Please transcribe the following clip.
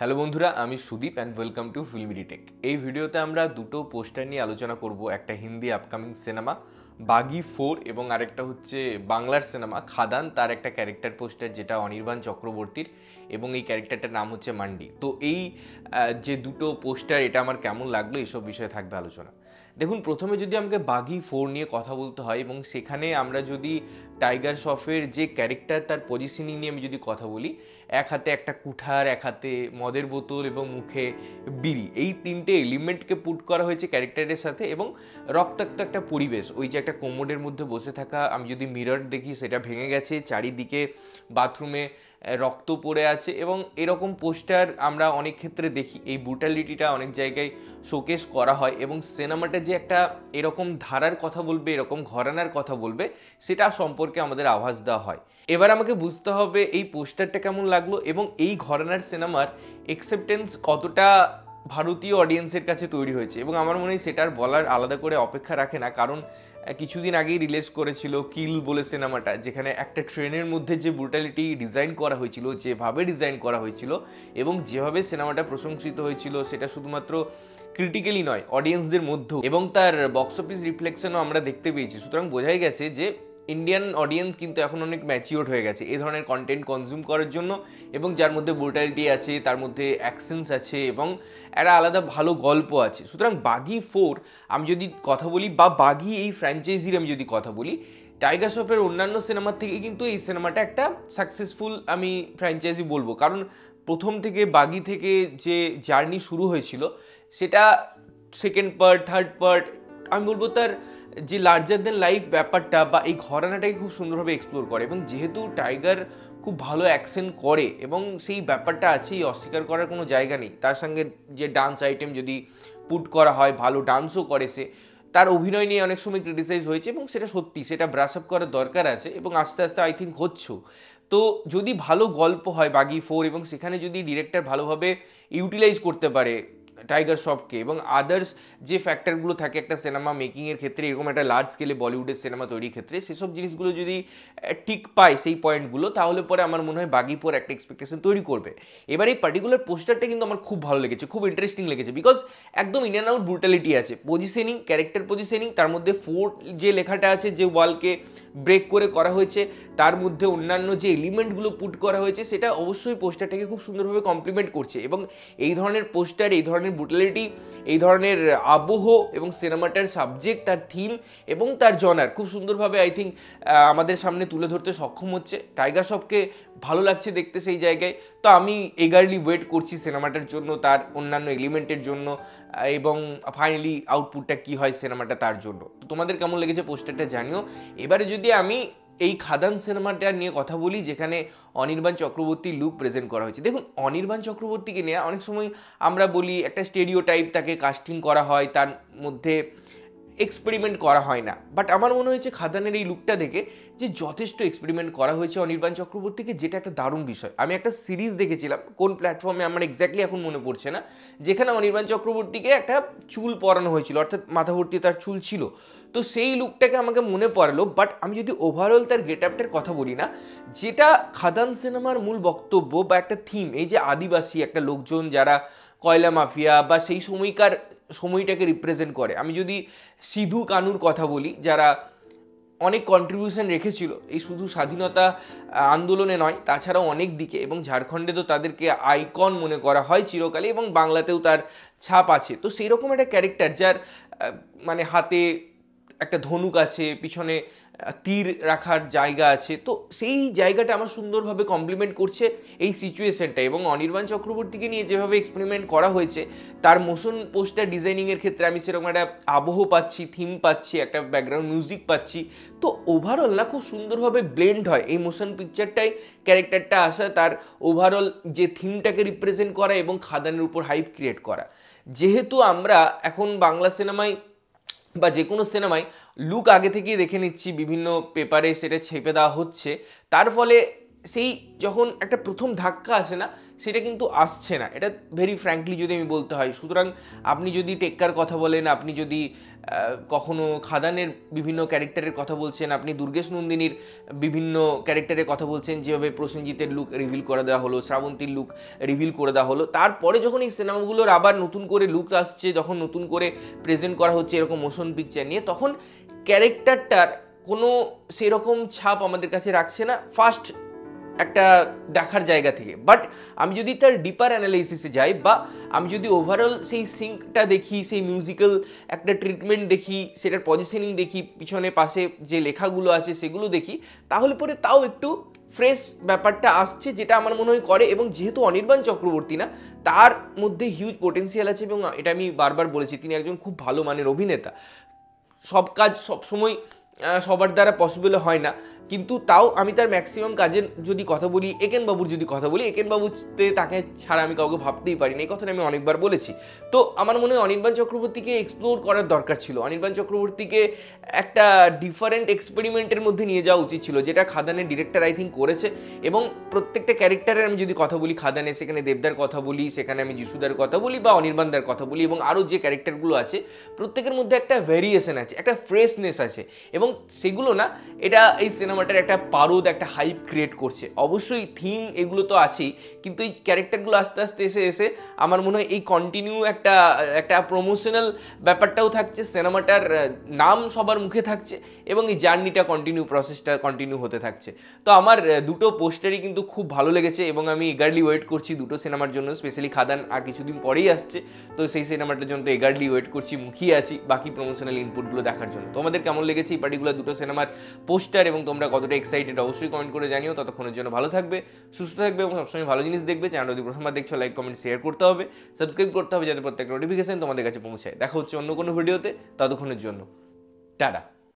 Hello বন্ধুরা, আমি Sudip and welcome to filmy tech. এই ভিডিওতে আমরা দুটো পোস্টার নিয়ে আলোচনা করব। একটা হিন্দি আপকামিং সিনেমা বাগি 4 এবং আরেকটা হচ্ছে বাংলার সিনেমা খাদান, তার একটা ক্যারেক্টার পোস্টার যেটা অনির্বাণ চক্রবর্তীর, এবং এই ক্যারেক্টারটার নাম হচ্ছে মান্ডি। তো এই যে দুটো পোস্টার, এটা আমার কেমন লাগলো এসব বিষয়ে থাকবে আলোচনা। দেখুন, প্রথমে যদি আমাকে বাগি 4 নিয়ে কথা বলতে হয় এবং সেখানে আমরা যদি টাইগার শ্রফের যে ক্যারেক্টার, তার পজিশনিং নিয়ে আমি যদি কথা বলি, এক হাতে একটা কুঠার, এক হাতে মদের বোতল এবং মুখে বিড়ি, এই তিনটে এলিমেন্টকে পুট করা হয়েছে ক্যারেক্টারের সাথে। এবং রক্তাক্ত একটা পরিবেশ, ওই যে একটা কোমোডের মধ্যে বসে থাকা, আমি যদি মিরর দেখি সেটা ভেঙে গেছে, চারিদিকে বাথরুমে রক্ত পড়ে আছে, এবং এরকম পোস্টার আমরা অনেক ক্ষেত্রে দেখি। এই ব্রুটালিটিটা অনেক জায়গায় শোকেস করা হয় এবং সিনেমাটা যে একটা এরকম ধারার কথা বলবে, এরকম ঘরানার কথা বলবে, সেটা সম্পর্কে আমাদের আভাস দেওয়া হয়। এবার আমাকে বুঝতে হবে এই পোস্টারটা কেমন লাগলো এবং এই ঘরানার সিনেমার অ্যাকসেপ্টেন্স কতটা ভারতীয় অডিয়েন্সের কাছে তৈরি হয়েছে। এবং আমার মনে হয় সেটার বলার আলাদা করে অপেক্ষা রাখে না, কারণ কিছুদিন আগেই রিলিজ করেছিল কিল বলে সিনেমাটা, যেখানে একটা ট্রেনের মধ্যে যে ব্রুটালিটি ডিজাইন করা হয়েছিল, যেভাবে ডিজাইন করা হয়েছিল এবং যেভাবে সিনেমাটা প্রশংসিত হয়েছিল, সেটা শুধুমাত্র ক্রিটিক্যালি নয়, অডিয়েন্সদের মধ্যেও, এবং তার বক্স অফিস রিফ্লেকশনও আমরা দেখতে পেয়েছি। সুতরাং বোঝাই গেছে যে ইন্ডিয়ান অডিয়েন্স কিন্তু এখন অনেক ম্যাচিওর্ড হয়ে গেছে এই ধরনের কন্টেন্ট কনজিউম করার জন্য, এবং যার মধ্যে ব্রুটালিটি আছে, তার মধ্যে অ্যাকশনস আছে এবং একটা আলাদা ভালো গল্প আছে। সুতরাং বাগি 4 আমি যদি কথা বলি, বা বাগি এই ফ্র্যাঞ্চাইজির আমি যদি কথা বলি, টাইগার শ্রফের অন্যান্য সিনেমার থেকে কিন্তু এই সিনেমাটা একটা সাকসেসফুল আমি ফ্র্যাঞ্চাইজি বলবো। কারণ প্রথম থেকে বাগি থেকে যে জার্নি শুরু হয়েছিল, সেটা সেকেন্ড পার্ট, থার্ড পার্ট, আমি বলবো তার যে লার্জার দেন লাইফ ব্যাপারটা বা এই ঘরানাটাকে খুব সুন্দরভাবে এক্সপ্লোর করে। এবং যেহেতু টাইগার খুব ভালো অ্যাকশন করে এবং সেই ব্যাপারটা আছেই, অস্বীকার করার কোনো জায়গা নেই। তার সঙ্গে যে ডান্স আইটেম যদি পুট করা হয়, ভালো ডান্সও করে সে। তার অভিনয় নিয়ে অনেক সময় ক্রিটিসাইজ হয়েছে এবং সেটা সত্যি, সেটা ব্রাশ আপ করার দরকার আছে এবং আস্তে আস্তে আই থিঙ্ক হচ্ছেও। তো যদি ভালো গল্প হয় বাগি 4 এবং সেখানে যদি ডিরেক্টর ভালোভাবে ইউটিলাইজ করতে পারে টাইগার শ্রফকে এবং আদার্স যে ফ্যাক্টরগুলো থাকে একটা সিনেমা মেকিংয়ের ক্ষেত্রে, এরকম একটা লার্জ স্কেলে বলিউডের সিনেমা তৈরির ক্ষেত্রে, সেসব জিনিসগুলো যদি ঠিক পায় সেই পয়েন্টগুলো, তাহলে পরে আমার মনে হয় বাগি 4 একটা এক্সপেকটেশন তৈরি করবে। এবার এই পার্টিকুলার পোস্টারটা কিন্তু আমার খুব ভালো লেগেছে, খুব ইন্টারেস্টিং লেগেছে, বিকজ একদম ইন অ্যান্ড আউট ব্রুটালিটি আছে, পজিশনিং, ক্যারেক্টার পজিশনিং, তার মধ্যে 4 যে লেখাটা আছে, যে ওয়ালকে ব্রেক করে করা হয়েছে, তার মধ্যে অন্যান্য যে এলিমেন্টগুলো পুট করা হয়েছে, সেটা অবশ্যই পোস্টারটাকে খুব সুন্দরভাবে কমপ্লিমেন্ট করছে। এবং এই ধরনের পোস্টার, এই ধরনের ব্রুটালিটি, এই ধরনের আবহ এবং সিনেমাটার সাবজেক্ট, তার থিম এবং তার জনার খুব সুন্দরভাবে আই থিঙ্ক আমাদের সামনে তুলে ধরতে সক্ষম হচ্ছে। টাইগার শ্রফকে ভালো লাগছে দেখতে সেই জায়গায়। তো আমি এগারলি ওয়েট করছি সিনেমাটার জন্য, তার অন্যান্য এলিমেন্টের জন্য, এবং ফাইনালি আউটপুটটা কী হয় সিনেমাটা, তার জন্য। তো তোমাদের কেমন লেগেছে পোস্টারটা জানিও। এবারে যদি আমি এই খাদান সিনেমাটা নিয়ে কথা বলি, যেখানে অনির্বাণ চক্রবর্তীর লুক প্রেজেন্ট করা হয়েছে। দেখুন, অনির্বাণ চক্রবর্তীকে নিয়ে অনেক সময় আমরা বলি একটা স্টেরিও টাইপ, তাকে কাস্টিং করা হয়, তার মধ্যে এক্সপেরিমেন্ট করা হয় না। বাট আমার মনে হয়েছে খাদানের এই লুকটা দেখে যে যথেষ্ট এক্সপেরিমেন্ট করা হয়েছে অনির্বাণ চক্রবর্তীকে, যেটা একটা দারুণ বিষয়। আমি একটা সিরিজ দেখেছিলাম, কোন প্ল্যাটফর্মে আমার এক্স্যাক্টলি এখন মনে পড়ছে না, যেখানে অনির্বাণ চক্রবর্তীকে একটা চুল পরানো হয়েছিল, অর্থাৎ মাথা ভর্তি তার চুল ছিল। তো সেই লুকটাকে আমাকে মনে পড়লো। বাট আমি যদি ওভারঅল তার গেট আপটার কথা বলি না, যেটা খাদান সিনেমার মূল বক্তব্য বা একটা থিম, এই যে আদিবাসী একটা লোকজন যারা কয়লা মাফিয়া বা সেই সময়টাকে রিপ্রেজেন্ট করে। আমি যদি সিধু কানুর কথা বলি, যারা অনেক কন্ট্রিবিউশন রেখেছিল এই শুধু স্বাধীনতা আন্দোলনে নয়, তাছাড়াও অনেক দিকে, এবং ঝাড়খণ্ডে তো তাদেরকে আইকন মনে করা হয় চিরকালে, এবং বাংলাতেও তার ছাপ আছে। তো সেই রকম একটা ক্যারেক্টার, যার মানে হাতে একটা ধনুক আছে, পিছনে তীর রাখার জায়গা আছে, তো সেই জায়গাটা আমার সুন্দরভাবে কমপ্লিমেন্ট করছে এই সিচুয়েশনটা। এবং অনির্বাণ চক্রবর্তীকে নিয়ে যেভাবে এক্সপেরিমেন্ট করা হয়েছে, তার মোশন পোস্টার ডিজাইনিংয়ের ক্ষেত্রে আমি সেরকম একটা আবহ পাচ্ছি, থিম পাচ্ছি, একটা ব্যাকগ্রাউন্ড মিউজিক পাচ্ছি। তো ওভারঅল না খুব সুন্দরভাবে ব্লেন্ড হয় এই মোশন পিকচারটাই, ক্যারেক্টারটা আসা, তার ওভারঅল যে থিমটাকে রিপ্রেজেন্ট করা এবং খাদানের উপর হাইপ ক্রিয়েট করা। যেহেতু আমরা এখন বাংলা সিনেমায় বা যে কোনো সিনেমায় লুক আগে থেকেই দেখে নিচ্ছি, বিভিন্ন পেপারে সেটা ছেপে দেওয়া হচ্ছে, তার ফলে সেই যখন একটা প্রথম ধাক্কা আসে না, সেটা কিন্তু আসছে না, এটা ভেরি ফ্র্যাঙ্কলি যদি আমি বলতে হয়। সুতরাং আপনি যদি টেক্কার কথা বলেন, আপনি যদি কখনো খাদানের বিভিন্ন ক্যারেক্টারের কথা বলছেন, আপনি দুর্গেশ নন্দিনীর বিভিন্ন ক্যারেক্টারের কথা বলছেন, যেভাবে প্রসেনজিতের লুক রিভিল করে দেওয়া হলো, শ্রাবন্তীর লুক রিভিল করে দেওয়া হলো, তারপরে যখন এই সিনেমাগুলোর আবার নতুন করে লুক আসছে, যখন নতুন করে প্রেজেন্ট করা হচ্ছে এরকম মোশন পিকচার নিয়ে, তখন ক্যারেক্টারটার কোনো সেরকম ছাপ আমাদের কাছে রাখছে না ফার্স্ট একটা দেখার জায়গা থেকে। বাট আমি যদি তার ডিপার অ্যানালাইসিসে যাই, বা আমি যদি ওভারঅল সেই সিঙ্কটা দেখি, সেই মিউজিক্যাল একটা ট্রিটমেন্ট দেখি, সেটার পজিশনিং দেখি, পিছনে পাশে যে লেখাগুলো আছে সেগুলো দেখি, তাহলে পরে তাও একটু ফ্রেশ ব্যাপারটা আসছে, যেটা আমার মনে হয় করে। এবং যেহেতু অনির্বাণ চক্রবর্তী না, তার মধ্যে হিউজ পোটেন্সিয়াল আছে, এবং এটা আমি বারবার বলেছি, তিনি একজন খুব ভালো মানের অভিনেতা। সব কাজ সবসময় সবার দ্বারা পসিবল হয় না, কিন্তু তাও আমি তার ম্যাক্সিমাম কাজের যদি কথা বলি, একেন বাবুর যদি কথা বলি, একেন বাবুতে তাকে ছাড়া আমি কাউকে ভাবতেই পারি না, এই কথাটা আমি অনেকবার বলেছি। তো আমার মনে হয় অনির্বাণ চক্রবর্তীকে এক্সপ্লোর করার দরকার ছিল, অনির্বাণ চক্রবর্তীকে একটা ডিফারেন্ট এক্সপেরিমেন্টের মধ্যে নিয়ে যাওয়া উচিত ছিল, যেটা খাদানের ডিরেক্টর আই থিঙ্ক করেছে। এবং প্রত্যেকটা ক্যারেক্টারের আমি যদি কথা বলি খাদানে, সেখানে দেবদার কথা বলি, সেখানে আমি যিশুদার কথা বলি, বা অনির্বাণদার কথা বলি, এবং আরও যে ক্যারেক্টারগুলো আছে, প্রত্যেকের মধ্যে একটা ভেরিয়েশন আছে, একটা ফ্রেশনেস আছে, এবং সেগুলো না, এটা এই সিনেমাটার একটা পারদ, একটা হাইপ ক্রিয়েট করছে। অবশ্যই থিম এগুলো তো আছেই, কিন্তু এই ক্যারেক্টারগুলো আস্তে আস্তে এসে এসে আমার মনে হয় এই কন্টিনিউ একটা একটা প্রমোশনাল ব্যাপারটাও থাকছে, সিনেমাটার নাম সবার মুখে থাকছে, এবং এই জার্নিটা কন্টিনিউ, প্রসেসটা কন্টিনিউ হতে থাকছে। তো আমার দুটো পোস্টারই কিন্তু খুব ভালো লেগেছে, এবং আমি এগারলি ওয়েট করছি দুটো সিনেমার জন্য। স্পেশালি খাদান আর কিছুদিন পরেই আসছে, তো সেই সিনেমাটার জন্য তো এগারলি ওয়েট করছি, মুখিয়ে আছি বাকি প্রমোশনাল ইনপুটগুলো দেখার জন্য। তোমাদের কেমন লেগেছে এই পার্টিকুলার দুটো সিনেমার পোস্টার, এবং তোমরা কতটা এক্সাইটেড অবশ্যই কমেন্ট করে জানিও। ততক্ষণের জন্য ভালো থাকবে, সুস্থ থাকবে, এবং সবসময় ভালো জিনিস দেখবে। চ্যানেল যদি প্রথমবার দেখছো, লাইক কমেন্ট শেয়ার করতে হবে, সাবস্ক্রাইব করতে হবে, যাতে প্রত্যেক নোটিফিকেশন তোমাদের কাছে পৌঁছায়। দেখা হচ্ছে অন্য কোনো ভিডিওতে, ততক্ষণের জন্য টাটা।